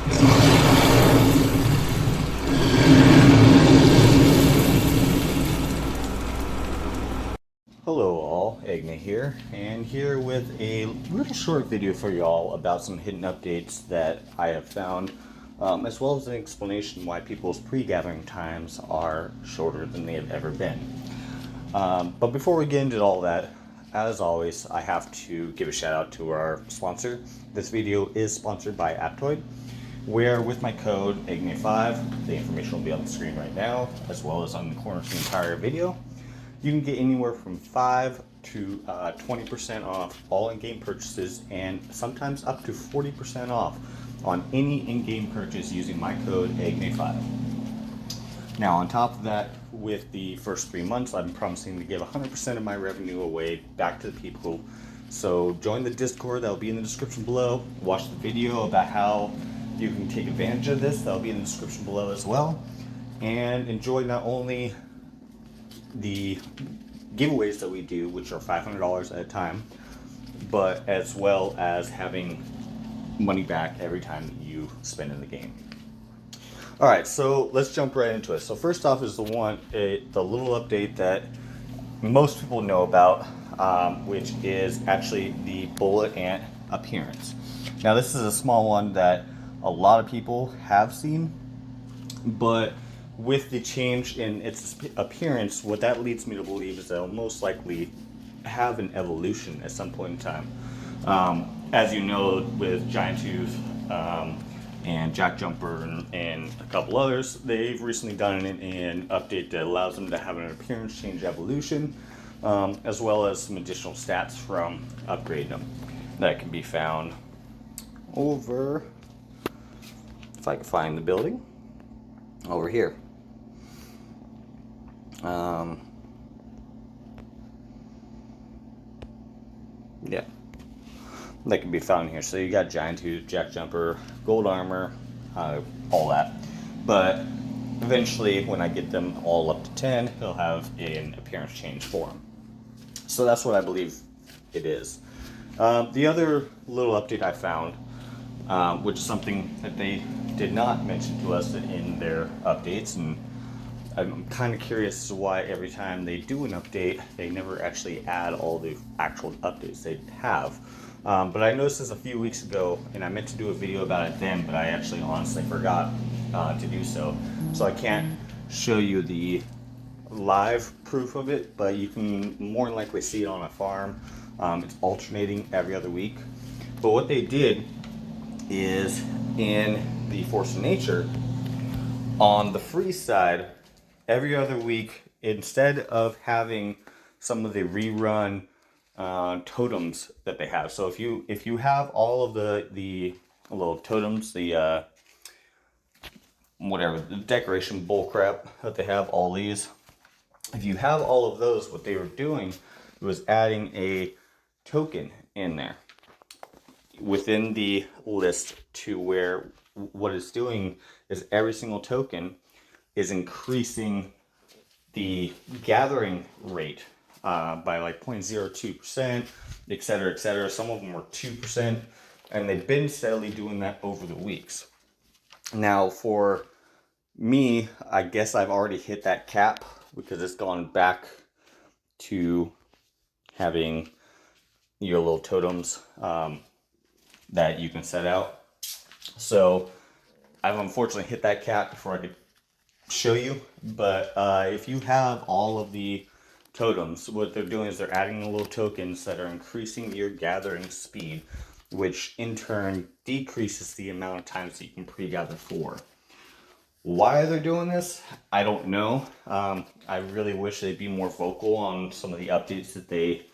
Hello all, Agna here, and here with a little short video for y'all about some hidden updates that I have found, as well as an explanation why people's pre-gathering times are shorter than they have ever been. But before we get into all that, as always, I have to give a shout out to our sponsor. This video is sponsored by Aptoid, where with my code AGNA5, the information will be on the screen right now, as well as on the corner of the entire video. You can get anywhere from 5 to 20% off all in-game purchases, and sometimes up to 40% off on any in-game purchase using my code AGNA5. Now, on top of that, with the first 3 months, I'm promising to give 100% of my revenue away back to the people. So join the Discord, that'll be in the description below. Watch the video about how you can take advantage of this, that'll be in the description below as well. And enjoy not only the giveaways that we do, which are $500 at a time, but as well as having money back every time that you spend in the game. All right, so let's jump right into it. So first off is the little update that most people know about, which is actually the bullet ant appearance. Now this is a small one that a lot of people have seen, but with the change in its appearance, what that leads me to believe is that it'll most likely have an evolution at some point in time. As you know, with Giant Tooth and Jack Jumper and a couple others, they've recently done an update that allows them to have an appearance change evolution, as well as some additional stats from upgrading them that can be found over, if I can find the building, over here. Yeah, that can be found here. So you got Giant Tooth, Jack Jumper, Gold Armor, all that. But eventually, when I get them all up to 10, he'll have an appearance change for him. So that's what I believe it is. The other little update I found, which is something that they did not mention to us in their updates, and I'm kind of curious as to why every time they do an update, they never actually add all the actual updates they have. But I noticed this a few weeks ago, and I meant to do a video about it then, but I actually honestly forgot to do so. So I can't show you the live proof of it, but you can more than likely see it on a farm. It's alternating every other week. But what they did is in the Force of Nature, on the free side, every other week, instead of having some of the rerun totems that they have. So if you have all of the little totems, the whatever, the decoration bullcrap that they have, all these, if you have all of those, what they were doing was adding a token in there within the list, to where what it's doing is every single token is increasing the gathering rate by like 0.02%, etc., etc. Some of them were 2%, and they've been steadily doing that over the weeks. Now, for me, I guess I've already hit that cap because it's gone back to having your little totems that you can set out. So I've unfortunately hit that cap before I could show you, but if you have all of the totems, what they're doing is they're adding little tokens that are increasing your gathering speed, which in turn decreases the amount of times that you can pre-gather for. Why they're doing this, I don't know. I really wish they'd be more vocal on some of the updates that they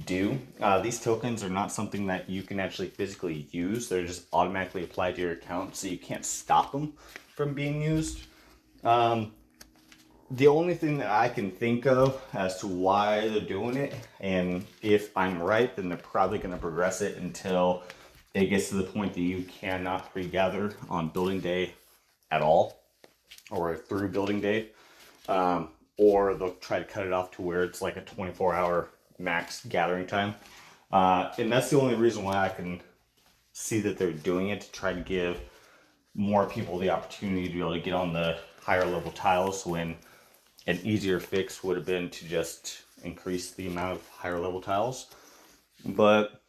do. These tokens are not something that you can actually physically use. They're just automatically applied to your account, so you can't stop them from being used. The only thing that I can think of as to why they're doing it, and if I'm right, then they're probably going to progress it until it gets to the point that you cannot regather on building day at all, or through building day, or they'll try to cut it off to where it's like a 24-hour max gathering time. And that's the only reason why I can see that they're doing it, to try to give more people the opportunity to be able to get on the higher level tiles, when an easier fix would have been to just increase the amount of higher level tiles. But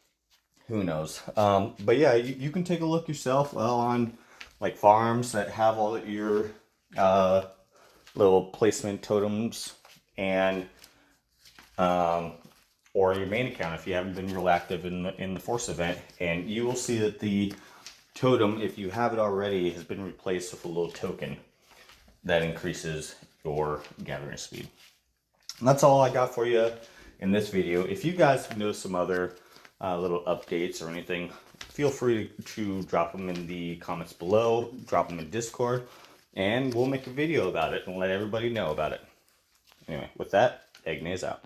who knows? But yeah, you can take a look yourself on like farms that have all your little placement totems, and or your main account if you haven't been real active in the Force event, and you will see that the totem, if you have it already, has been replaced with a little token that increases your gathering speed. And that's all I got for you in this video. If you guys know some other little updates or anything, feel free to drop them in the comments below, drop them in Discord, and we'll make a video about it and let everybody know about it. Anyway, with that, Eggnay's out.